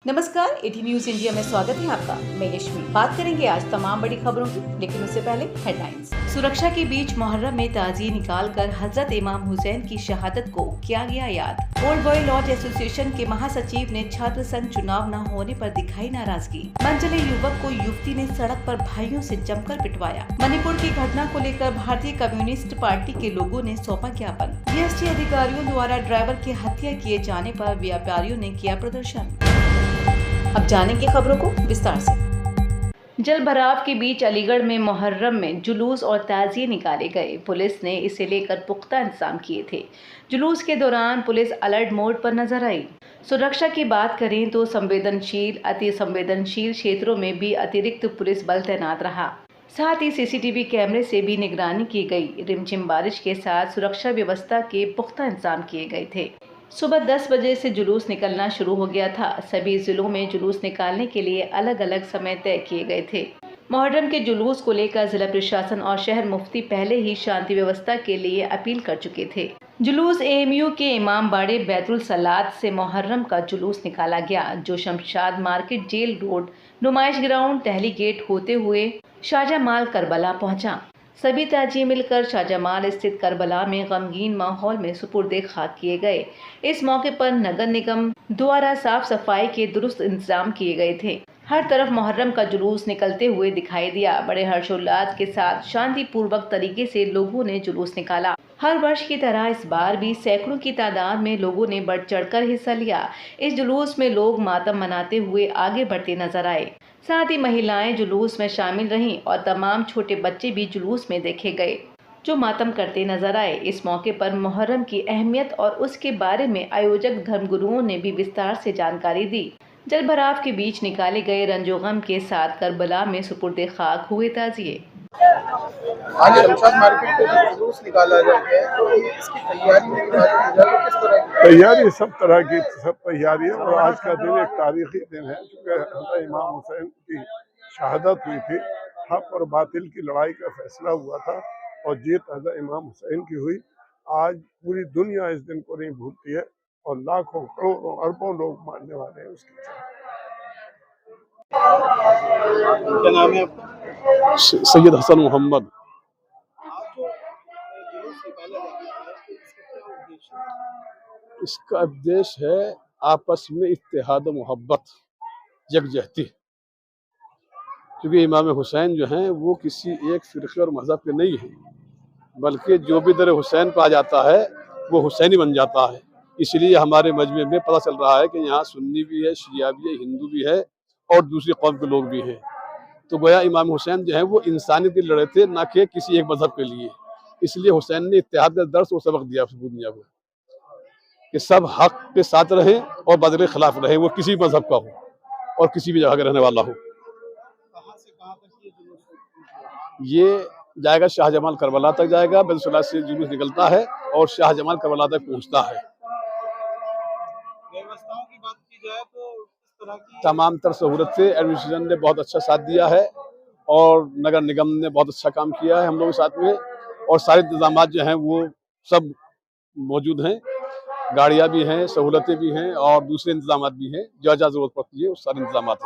नमस्कार, eighty news India में स्वागत है आपका। मैं यशमी। बात करेंगे आज तमाम बड़ी खबरों की, लेकिन उससे पहले हेडलाइंस। सुरक्षा के बीच मुहर्रम में ताजिए निकालकर हजरत इमाम हुसैन की शहादत को किया गया याद। ओल्ड बॉय लॉज एसोसिएशन के महासचिव ने छात्र संघ चुनाव न होने पर दिखाई नाराजगी। मनचले युवक को युवती ने सड़क पर भाइयों से जमकर पिटवाया। मणिपुर की घटना को लेकर भारतीय कम्युनिस्ट पार्टी के लोगों ने सौंपा ज्ञापन। जीएसटी अधिकारियों द्वारा ड्राइवर की हत्या किए जाने पर व्यापारियों ने किया प्रदर्शन। अब जानेंगे खबरों को विस्तार से। जल भराव के बीच अलीगढ़ में मुहर्रम में जुलूस और ताजिए निकाले गए। पुलिस ने इसे लेकर पुख्ता इंतजाम किए थे। जुलूस के दौरान पुलिस अलर्ट मोड पर नजर आई। सुरक्षा की बात करें तो अति संवेदनशील क्षेत्रों में भी अतिरिक्त पुलिस बल तैनात रहा। साथ ही सीसीटीवी कैमरे से भी निगरानी की गई। रिमझिम बारिश के साथ सुरक्षा व्यवस्था के पुख्ता इंतजाम किए गए थे। सुबह 10 बजे से जुलूस निकलना शुरू हो गया था। सभी जिलों में जुलूस निकालने के लिए अलग अलग समय तय किए गए थे। मुहर्रम के जुलूस को लेकर जिला प्रशासन और शहर मुफ्ती पहले ही शांति व्यवस्था के लिए अपील कर चुके थे। जुलूस एएमयू के इमाम बाड़े बैतुल सलात से मुहर्रम का जुलूस निकाला गया, जो शमशाद मार्केट, जेल रोड, नुमाइश ग्राउंड, टहली गेट होते हुए शाहजमाल करबला पहुंचा। सभी ताजिए मिलकर शाहजमाल स्थित करबला में गमगीन माहौल में सुपुर्दे खाक किए गए। इस मौके पर नगर निगम द्वारा साफ सफाई के दुरुस्त इंतजाम किए गए थे। हर तरफ मुहर्रम का जुलूस निकलते हुए दिखाई दिया। बड़े हर्षोल्लास के साथ शांतिपूर्वक तरीके से लोगों ने जुलूस निकाला। हर वर्ष की तरह इस बार भी सैकड़ों की तादाद में लोगों ने बढ़ चढ़कर हिस्सा लिया। इस जुलूस में लोग मातम मनाते हुए आगे बढ़ते नजर आए। साथ ही महिलाएं जुलूस में शामिल रहीं और तमाम छोटे बच्चे भी जुलूस में देखे गए, जो मातम करते नजर आए। इस मौके पर मुहर्रम की अहमियत और उसके बारे में आयोजक धर्मगुरुओं ने भी विस्तार से जानकारी दी। जल भराव के बीच निकाले गए रंजोगम के साथ करबला में सुपुर्दे खाक हुए ताजिए। आज शमशाद मार्केट पे जो जुलूस निकाला जाता है, तो इसकी तैयारी की बात की जाए तो किस तरह की तैयारी? सब तरह की तैयारी है। और आज का दिन एक तारीखी दिन है, क्योंकि हज़रत इमाम हुसैन की शहादत हुई थी। हक और बातिल की लड़ाई का फैसला हुआ था और जीत हज़रत इमाम हुसैन की हुई। आज पूरी दुनिया इस दिन को नहीं भूलती है और लाखों, करोड़ों, अरबों लोग मानने वाले हैं उसकी। क्या नाम है आपका? सैयद हसन मोहम्मद। इसका उद्देश्य है आपस में इत्तेहाद मोहब्बत, यकजहती। क्योंकि इमाम हुसैन जो हैं वो किसी एक फिरके और मजहब के नहीं हैं, बल्कि जो भी दर हुसैन पे आ जाता है वो हुसैनी बन जाता है। इसलिए हमारे मजमे में पता चल रहा है कि यहाँ सुन्नी भी है, शिया भी है, हिंदू भी है और दूसरी कौम के लोग भी हैं। तो गोया इमाम हुसैन जो है वो इंसानियत के लड़े थे, ना कि किसी एक मजहब के लिए। इसलिए हुसैन ने इत्तेहाद का दर्स और सबक दिया दुनिया को कि सब हक के साथ रहें और बातिल के खिलाफ रहें, वो किसी मजहब का हो और किसी भी जगह का रहने वाला हो। कहाँ से कहाँ तक ये जुलूस? ये जाएगा शाहजमाल करबला तक जाएगा। बैतुल से जुलूस निकलता है और शाहजमाल करबला तक पहुंचता है। व्यवस्थाओं की बात की जाए तो किस तरह की? तमाम तर सहूलत से एडमिनिस्ट्रेशन ने बहुत अच्छा साथ दिया है और नगर निगम ने बहुत अच्छा काम किया है हम लोगों के साथ में। और सारे इंतजाम जो हैं वो सब मौजूद हैं। गाड़ियाँ भी हैं, सहूलतें भी हैं और दूसरे इंतजाम भी हैं। जो जरूरत पड़ती है वो सारे इंतजाम हैं।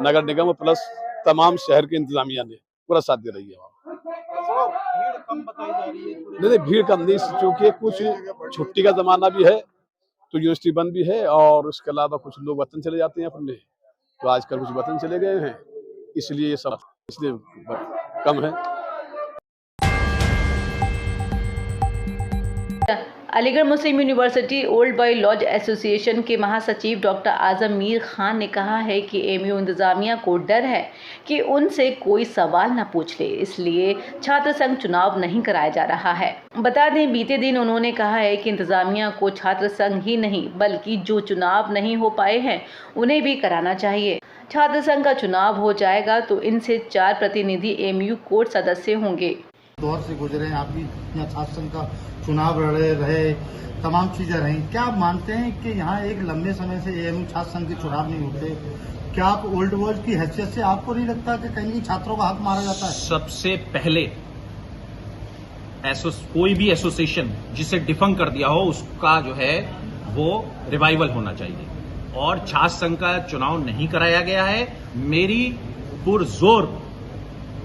नगर निगम प्लस तमाम शहर के इंतजामिया ने पूरा साथ दे रही है। भीड़ कम बताई जा रही है? नहीं, भीड़ कम नहीं, क्योंकि कुछ छुट्टी का जमाना भी है तो यूनिवर्सिटी बंद भी है और उसके अलावा कुछ लोग वतन चले जाते हैं अपने। तो आजकल कुछ वतन चले गए हैं, इसलिए ये सब कम है। Aligarh Muslim University old boy lodge association के महासचिव डॉक्टर आजम मीर खान ने कहा है कि एएमयू इंतजामिया को डर है कि उनसे कोई सवाल न पूछ ले, इसलिए छात्र संघ चुनाव नहीं कराया जा रहा है। बता दें, बीते दिन उन्होंने कहा है कि इंतजामिया को छात्र संघ ही नहीं बल्कि जो चुनाव नहीं हो पाए हैं उन्हें भी कराना चाहिए। छात्र संघ का चुनाव हो जाएगा तो इनसे 4 प्रतिनिधि एएमयू कोर्ट सदस्य होंगे। दौर से गुजरे हैं, आप भी यहाँ छात्र संघ का चुनाव लड़े रहे, तमाम चीजें रही। क्या आप मानते हैं कि यहाँ एक लंबे समय से एएमयू छात्र संघ के चुनाव नहीं होते? क्या आप ओल्ड बॉयज की हैसियत से आपको नहीं लगता कि कहीं छात्रों का हक मारा जाता है? सबसे पहले कोई भी एसोसिएशन जिसे डिफंक कर दिया हो उसका जो है वो रिवाइवल होना चाहिए। और छात्र संघ का चुनाव नहीं कराया गया है। मेरी पुरजोर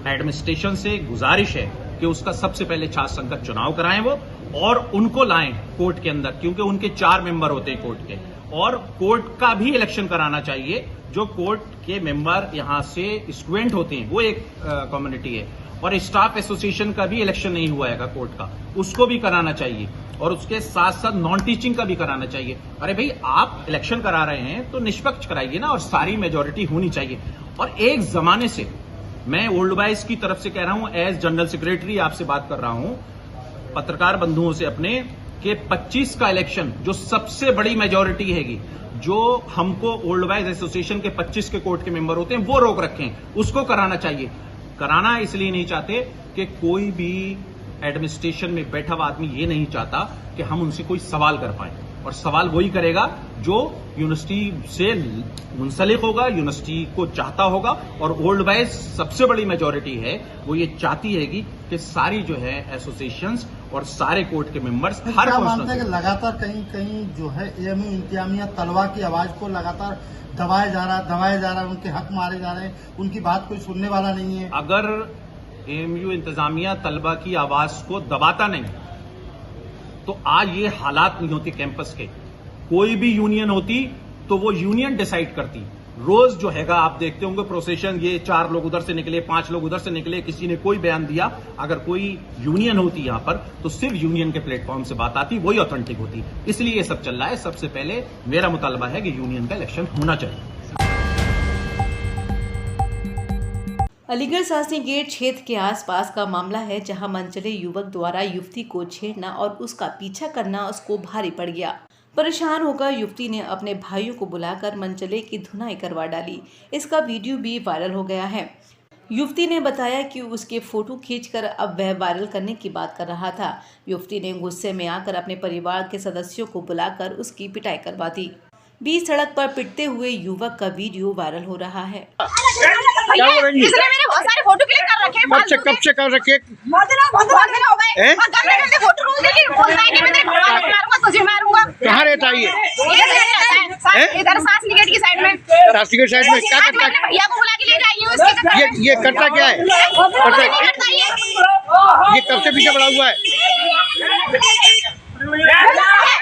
एडमिनिस्ट्रेशन से गुजारिश है कि उसका सबसे पहले छात्र संघ का चुनाव कराएं वो, और उनको लाएं कोर्ट के अंदर, क्योंकि उनके 4 मेंबर होते हैं कोर्ट के, और कोर्ट का भी इलेक्शन कराना चाहिए। जो कोर्ट के मेंबर यहां से स्टूडेंट होते हैं वो एक कम्युनिटी है, और स्टाफ एसोसिएशन का भी इलेक्शन नहीं हुआ है कोर्ट का, उसको भी कराना चाहिए, और उसके साथ साथ नॉन टीचिंग का भी कराना चाहिए। अरे भाई, आप इलेक्शन करा रहे हैं तो निष्पक्ष कराइए ना, और सारी मेजोरिटी होनी चाहिए। और एक जमाने से मैं ओल्ड बॉयज की तरफ से कह रहा हूं, एज जनरल सेक्रेटरी आपसे बात कर रहा हूं, पत्रकार बंधुओं से अपने, कि 25 का इलेक्शन जो सबसे बड़ी मेजोरिटी हैगी, जो हमको ओल्ड बॉयज एसोसिएशन के 25 के कोर्ट के मेंबर होते हैं वो रोक रखे हैं, उसको कराना चाहिए। कराना इसलिए नहीं चाहते कि कोई भी एडमिनिस्ट्रेशन में बैठा हुआ आदमी ये नहीं चाहता कि हम उनसे कोई सवाल कर पाए, और सवाल वही करेगा जो यूनिवर्सिटी से मुंसलिक होगा, यूनिवर्सिटी को चाहता होगा। और ओल्ड बॉयज सबसे बड़ी मेजोरिटी है, वो ये चाहती है कि सारी जो है एसोसिएशंस और सारे कोर्ट के मेंबर्स हर मानते हैं कि लगातार कहीं कहीं जो है एएमयू इंतजामिया तलवा की आवाज को लगातार दबाया जा रहा है, उनके हक मारे जा रहे हैं, उनकी बात कोई सुनने वाला नहीं है। अगर एएमयू इंतजामिया तलबा की आवाज को दबाता नहीं तो आज ये हालात नहीं होते कैंपस के। कोई भी यूनियन होती तो वो यूनियन डिसाइड करती। रोज जो हैगा आप देखते होंगे प्रोसेशन, ये 4 लोग उधर से निकले, 5 लोग उधर से निकले, किसी ने कोई बयान दिया। अगर कोई यूनियन होती यहां पर तो सिर्फ यूनियन के प्लेटफॉर्म से बात आती, वही ऑथेंटिक होती। इसलिए ये सब चल रहा है। सबसे पहले मेरा मुतालबा है कि यूनियन का इलेक्शन होना चाहिए। अलीगढ़ शास्त्री गेट क्षेत्र के आसपास का मामला है, जहां मनचले युवक द्वारा युवती को छेड़ना और उसका पीछा करना उसको भारी पड़ गया। परेशान होकर युवती ने अपने भाइयों को बुलाकर मनचले की धुनाई करवा डाली। इसका वीडियो भी वायरल हो गया है। युवती ने बताया कि उसके फोटो खींचकर अब वह वायरल करने की बात कर रहा था। युवती ने गुस्से में आकर अपने परिवार के सदस्यों को बुलाकर उसकी पिटाई करवा दी। बीच सड़क पर पिटते हुए युवक का वीडियो वायरल हो रहा है। क्या बोलेंगी? इसने मेरे बहुत सारे फोटो क्लिक कर रखे हैं। कब से कर रखे? बहुत दिन हो गए। और घर में मेरे फोटो रोज देखिए, बोलता है कि मैं तेरे परिवार को मारूंगा, तुझे मारूंगा। कहाँ रहता है ये? इधर शास्त्री गेट की साइड में। शास्त्री गेट साइड में क्या करता है? भैया को बुला के ले जाइए। ये करता क्या है? ये कब से पीछे पड़ा हुआ है?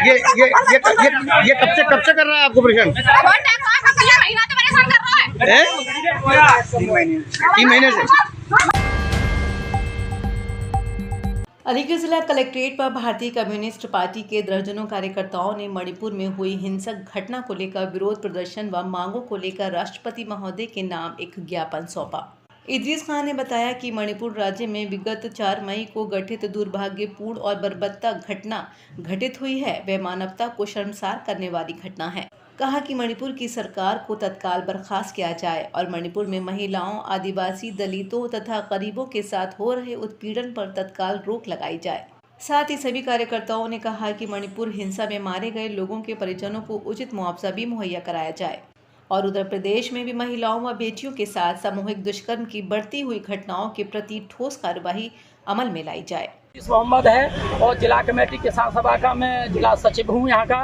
ये कब से कर रहा है आपको परेशान? महीना तो परेशान कर रहा है। 3 महीने से। अलीगढ़ जिला कलेक्ट्रेट पर भारतीय कम्युनिस्ट पार्टी के दर्जनों कार्यकर्ताओं ने मणिपुर में हुई हिंसक घटना को लेकर विरोध प्रदर्शन व मांगों को लेकर राष्ट्रपति महोदय के नाम एक ज्ञापन सौंपा। इद्रीस खान ने बताया कि मणिपुर राज्य में विगत 4 मई को गठित दुर्भाग्यपूर्ण और बर्बरता घटना घटित हुई है, वह मानवता को शर्मसार करने वाली घटना है। कहा कि मणिपुर की सरकार को तत्काल बर्खास्त किया जाए और मणिपुर में महिलाओं, आदिवासी, दलितों तथा गरीबों के साथ हो रहे उत्पीड़न पर तत्काल रोक लगाई जाए। साथ ही सभी कार्यकर्ताओं ने कहा कि मणिपुर हिंसा में मारे गए लोगों के परिजनों को उचित मुआवजा भी मुहैया कराया जाए और उत्तर प्रदेश में भी महिलाओं व बेटियों के साथ सामूहिक दुष्कर्म की बढ़ती हुई घटनाओं के प्रति ठोस कार्यवाही अमल में लाई जाए। मोहम्मद है और जिला कमेटी किसान सभा का मैं जिला सचिव हूँ यहाँ का।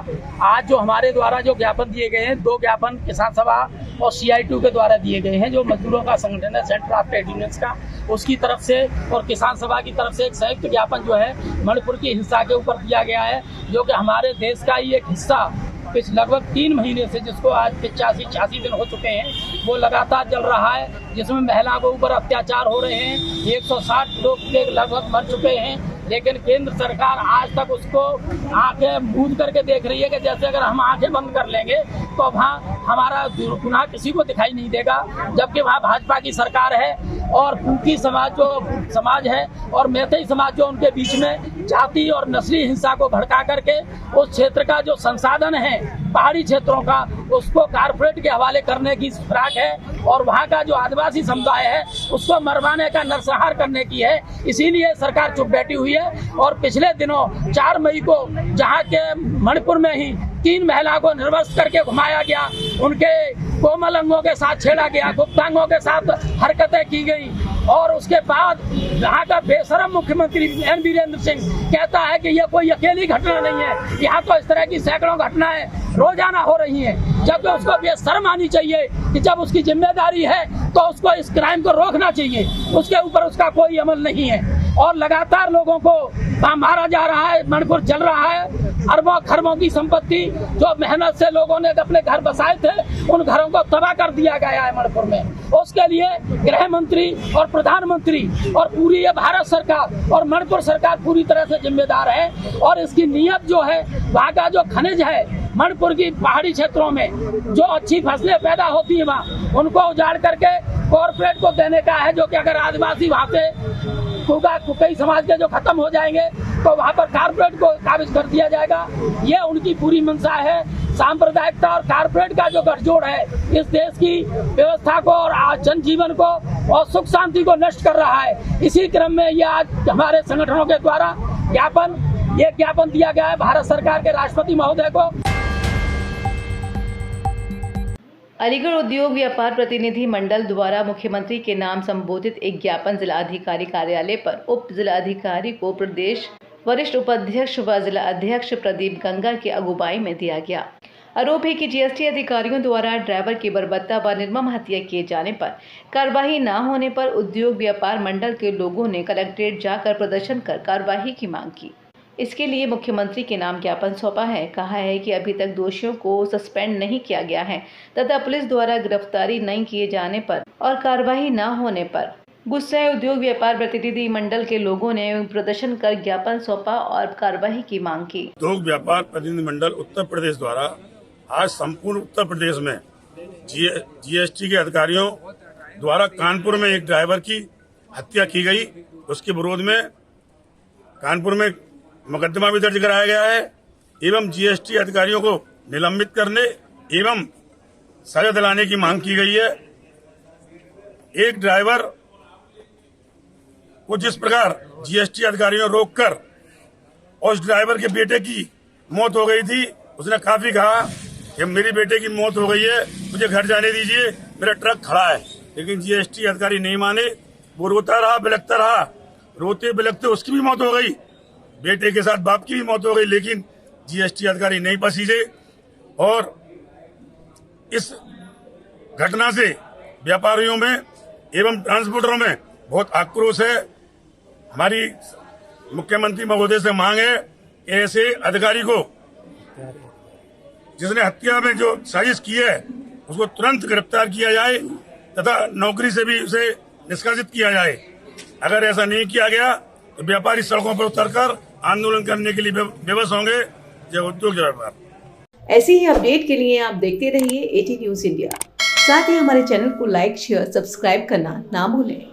आज जो हमारे द्वारा जो ज्ञापन दिए गए हैं, 2 ज्ञापन किसान सभा और CI2 के द्वारा दिए गए हैं, जो मजदूरों का संगठन है सेंटर ऑफ ट्रेड यूनियंस का, उसकी तरफ से और किसान सभा की तरफ से एक संयुक्त ज्ञापन जो है मणिपुर की हिंसा के ऊपर दिया गया है, जो कि हमारे देश का ही एक हिस्सा लगभग 3 महीने से, जिसको आज 85-86 दिन हो चुके हैं, वो लगातार चल रहा है, जिसमें महिला के ऊपर अत्याचार हो रहे हैं। 160 लोग लगभग मर चुके हैं, लेकिन केंद्र सरकार आज तक उसको आंखें मूंद करके देख रही है कि जैसे अगर हम आंखें बंद कर लेंगे तो वहाँ हमारा गुनाह किसी को दिखाई नहीं देगा, जबकि वहाँ भाजपा की सरकार है और कुकी समाज है और मैतेई समाज जो उनके बीच में जाति और नस्ली हिंसा को भड़का करके उस क्षेत्र का जो संसाधन है पहाड़ी क्षेत्रों का, उसको कारपोरेट के हवाले करने की फिराक है और वहाँ का जो आदिवासी समुदाय है उसको मरवाने का नरसंहार करने की है। इसीलिए सरकार चुप बैठी हुई है। और पिछले दिनों 4 मई को जहाँ के मणिपुर में ही 3 महिला को निर्वस्त्र करके घुमाया गया, उनके कोमल अंगों के साथ छेड़ा गया, गुप्तांगों के साथ हरकतें की गई, और उसके बाद यहाँ का बेशरम मुख्यमंत्री एन वीरेंद्र सिंह कहता है कि ये कोई अकेली घटना नहीं है, यहाँ तो इस तरह की सैकड़ों घटनाएं रोजाना हो रही हैं। जबकि उसको बेशर्म आनी चाहिए कि जब उसकी जिम्मेदारी है तो उसको इस क्राइम को रोकना चाहिए, उसके ऊपर उसका कोई अमल नहीं है। और लगातार लोगों को मारा जा रहा है, मणिपुर जल रहा है, अरबों खरबों की संपत्ति जो मेहनत से लोगों ने अपने घर बसाए थे उन घरों को तबाह कर दिया गया है मणिपुर में। उसके लिए गृह मंत्री और प्रधानमंत्री और पूरी ये भारत सरकार और मणिपुर सरकार पूरी तरह से जिम्मेदार है। और इसकी नीयत जो है, वहाँ का जो खनिज है मणिपुर की पहाड़ी क्षेत्रों में जो अच्छी फसलें पैदा होती है वहाँ, उनको उजाड़ करके कॉर्पोरेट को देने का है, जो कि अगर आदिवासी वहाँ पे कई समाज के जो खत्म हो जाएंगे तो वहाँ पर कारपोरेट को काबिज कर दिया जाएगा। ये उनकी पूरी मंशा है। सांप्रदायिकता और कारपोरेट का जो गठजोड़ है इस देश की व्यवस्था को और जनजीवन को और सुख शांति को नष्ट कर रहा है। इसी क्रम में ये आज हमारे संगठनों के द्वारा ज्ञापन दिया गया है भारत सरकार के राष्ट्रपति महोदय को। अलीगढ़ उद्योग व्यापार प्रतिनिधि मंडल द्वारा मुख्यमंत्री के नाम संबोधित एक ज्ञापन जिलाधिकारी कार्यालय पर उप जिलाधिकारी को प्रदेश वरिष्ठ उपाध्यक्ष व जिला अध्यक्ष प्रदीप गंगा की अगुवाई में दिया गया। आरोप है कि जीएसटी अधिकारियों द्वारा ड्राइवर की बर्बरता व निर्मम हत्या किए जाने पर कार्रवाई न होने पर उद्योग व्यापार मंडल के लोगों ने कलेक्ट्रेट जाकर प्रदर्शन कर कार्रवाई की मांग की। इसके लिए मुख्यमंत्री के नाम ज्ञापन सौंपा है। कहा है कि अभी तक दोषियों को सस्पेंड नहीं किया गया है तथा पुलिस द्वारा गिरफ्तारी नहीं किए जाने पर और कार्रवाई न होने पर गुस्साए उद्योग व्यापार प्रतिनिधि मंडल के लोगों ने प्रदर्शन कर ज्ञापन सौंपा और कार्रवाई की मांग की। उद्योग व्यापार प्रतिनिधि मंडल उत्तर प्रदेश द्वारा आज संपूर्ण उत्तर प्रदेश में जीएसटी के अधिकारियों द्वारा कानपुर में एक ड्राइवर की हत्या की गई, उसके विरोध में कानपुर में मुकदमा भी दर्ज कराया गया है एवं जीएसटी अधिकारियों को निलंबित करने एवं सजा दिलाने की मांग की गई है। एक ड्राइवर को जिस प्रकार जीएसटी अधिकारियों ने रोककर और उस ड्राइवर के बेटे की मौत हो गई थी, उसने काफी कहा कि मेरी बेटे की मौत हो गई है, मुझे घर जाने दीजिए, मेरा ट्रक खड़ा है। लेकिन जीएसटी अधिकारी नहीं माने, वो रोता रहा, बिलखता रहा। रोते बिलखते उसकी भी मौत हो गई, बेटे के साथ बाप की भी मौत हो गई, लेकिन जीएसटी अधिकारी नहीं पसीजे। और इस घटना से व्यापारियों में एवं ट्रांसपोर्टरों में बहुत आक्रोश है। हमारी मुख्यमंत्री महोदय से मांग है कि ऐसे अधिकारी को, जिसने हत्या में जो साजिश की है, उसको तुरंत गिरफ्तार किया जाए तथा नौकरी से भी उसे निष्कासित किया जाए। अगर ऐसा नहीं किया गया तो व्यापारी सड़कों पर उतरकर आंदोलन करने के लिए विवश होंगे। जय उद्योग जय व्यापार। ऐसी ही अपडेट के लिए आप देखते रहिए 18 न्यूज़ इंडिया। साथ ही हमारे चैनल को लाइक, शेयर, सब्सक्राइब करना ना भूलें।